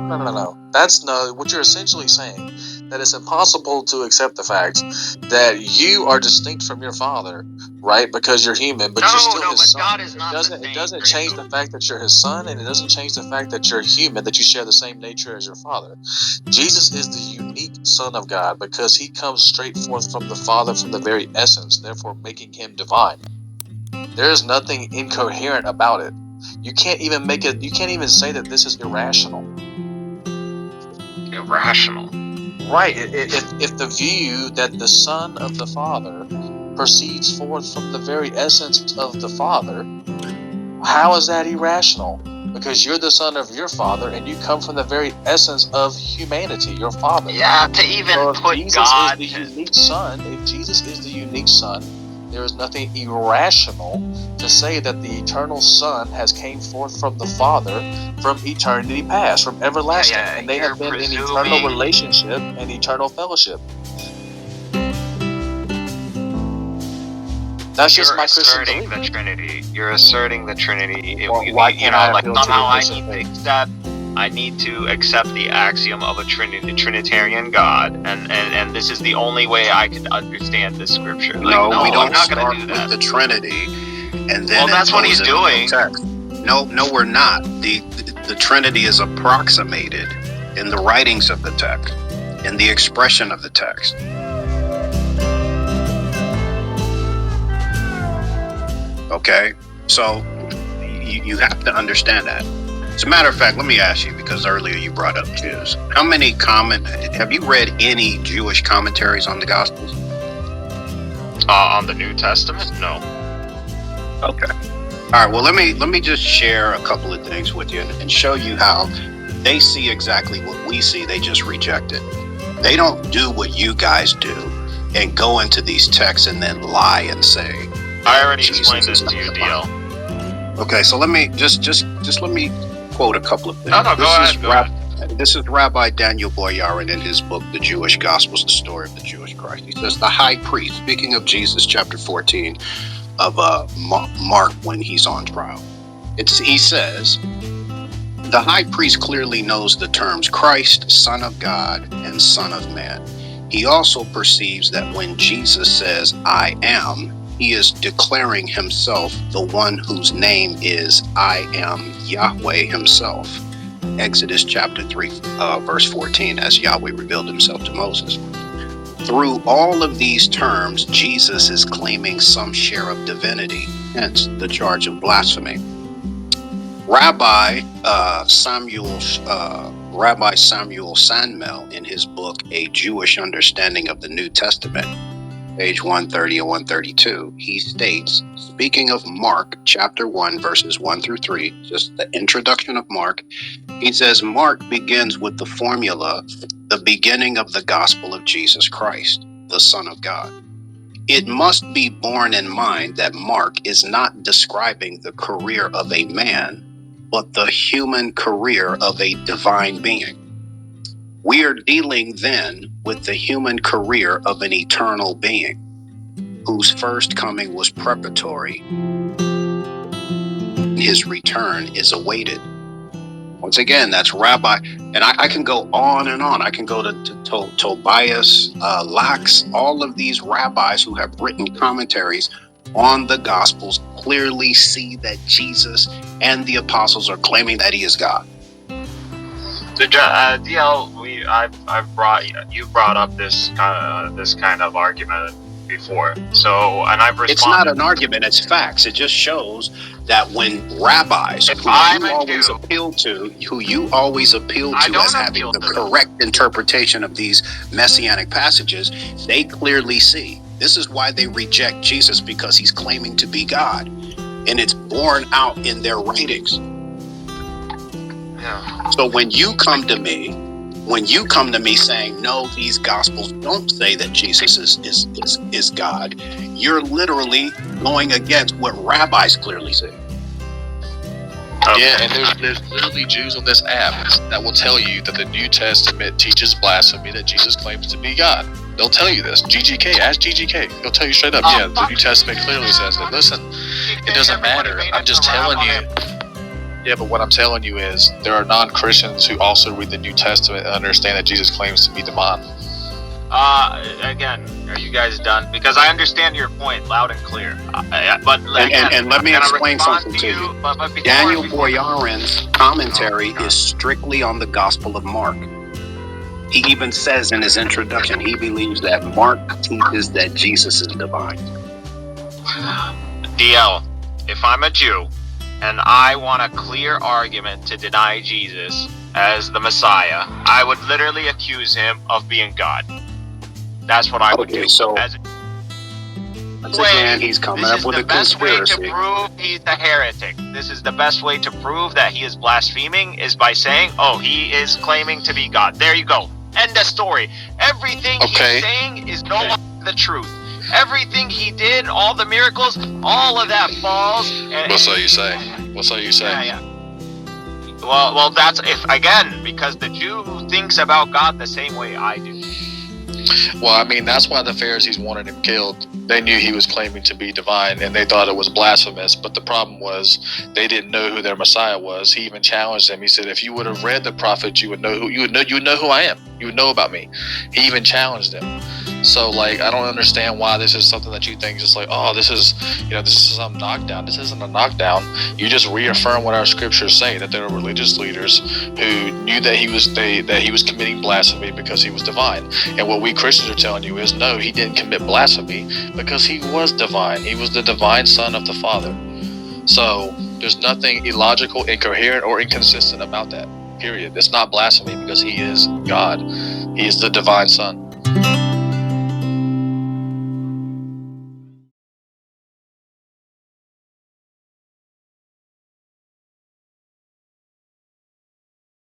No. That's what you're essentially saying, that it's impossible to accept the fact that you are distinct from your father, right? Because you're human, but you're still his son. God is not the same. It doesn't change the fact that you're his son, and it doesn't change the fact that you're human, that you share the same nature as your father. Jesus is the unique Son of God because he comes straight forth from the Father, from the very essence, therefore making him divine. There is nothing incoherent about it. You can't even make it. You can't even say that this is irrational. Irrational. Right. If the view that the Son of the Father proceeds forth from the very essence of the Father, how is that irrational? Because you're the son of your father, and you come from the very essence of humanity, your father. Yeah, to even put Jesus God is the unique son. If Jesus is the unique son, there is nothing irrational to say that the eternal Son has came forth from the Father from eternity past, from everlasting, and they have been in eternal relationship and eternal fellowship. That's just my Christian belief. The Trinity. You're asserting the Trinity. Why can't I appeal to somehow your Christian faith? I need to accept the axiom of a Trinitarian God, and this is the only way I can understand this scripture. No, we don't I'm not start going to do that. with the Trinity, and then that's what he's doing. No, we're not. The Trinity is approximated in the writings of the text, in the expression of the text. Okay, so you have to understand that. As a matter of fact, let me ask you, because earlier you brought up Jews. Have you read any Jewish commentaries on the Gospels? On the New Testament? No. Okay. All right, well, let me just share a couple of things with you and show you how they see exactly what we see. They just reject it. They don't do what you guys do and go into these texts and then lie and say, I already explained this to you, DL. Okay, so let me just let me quote a couple of things. No, go ahead. This is Rabbi Daniel Boyarin in his book, The Jewish Gospels, the Story of the Jewish Christ. He says, the high priest, speaking of Jesus, chapter 14 of Mark when he's on trial. He says, the high priest clearly knows the terms Christ, Son of God, and Son of Man. He also perceives that when Jesus says, I am, he is declaring himself the one whose name is I am Yahweh himself. Exodus chapter 3, verse 14, as Yahweh revealed himself to Moses. Through all of these terms, Jesus is claiming some share of divinity, hence the charge of blasphemy. Rabbi Samuel Sandmel, in his book, A Jewish Understanding of the New Testament, page 130 and 132, he states, speaking of Mark chapter 1, verses 1 through 3, just the introduction of Mark, he says, Mark begins with the formula, the beginning of the gospel of Jesus Christ, the Son of God. It must be borne in mind that Mark is not describing the career of a man, but the human career of a divine being. We are dealing then with the human career of an eternal being, whose first coming was preparatory. His return is awaited. Once again, that's Rabbi, and I can go on and on. I can go to Tobias, Lax, all of these rabbis who have written commentaries on the Gospels clearly see that Jesus and the apostles are claiming that he is God. So, DL, you brought up this kind of argument before. So, and I've responded. It's not an argument; it's facts. It just shows that when rabbis who you always appeal to as having the correct interpretation of these messianic passages, they clearly see. This is why they reject Jesus, because he's claiming to be God, and it's borne out in their writings. Yeah. So when you come to me saying, no, these gospels don't say that Jesus is God, you're literally going against what rabbis clearly say. Yeah, and there's literally Jews on this app that will tell you that the New Testament teaches blasphemy, that Jesus claims to be God. They'll tell you this. GGK, ask GGK. He'll tell you straight up, the New Testament clearly says it. Listen, it doesn't matter. I'm just telling you. Yeah, but what I'm telling you is there are non-Christians who also read the New Testament and understand that Jesus claims to be divine. Again, are you guys done? Because I understand your point loud and clear. But again, and let me explain something to you. But Daniel Boyarin's commentary is strictly on the Gospel of Mark. He even says in his introduction, he believes that Mark teaches that Jesus is divine. DL, if I'm a Jew and I want a clear argument to deny Jesus as the Messiah, I would literally accuse him of being God. That's what I would do. So again, he's coming up with a conspiracy. This is the best way to prove he's a heretic. This is the best way to prove that he is blaspheming, is by saying, oh, he is claiming to be God. There you go. End the story. Everything he's saying is no longer the truth. Everything he did, all the miracles, all of that falls. What's all you say? What's all you say? Yeah. Well, that's again because the Jew thinks about God the same way I do. Well, I mean, that's why the Pharisees wanted him killed. They knew he was claiming to be divine, and they thought it was blasphemous. But the problem was they didn't know who their Messiah was. He even challenged them. He said, "If you would have read the prophets, you would know who I am. You would know about me." He even challenged them. So, like, I don't understand why this is something that you think just like, oh, this is some knockdown. This isn't a knockdown. You just reaffirm what our scriptures say, that there are religious leaders who knew that he was committing blasphemy because he was divine. And what we Christians are telling you is, no, he didn't commit blasphemy because he was divine. He was the divine Son of the Father. So there's nothing illogical, incoherent, or inconsistent about that. Period. It's not blasphemy because he is God. He is the divine Son.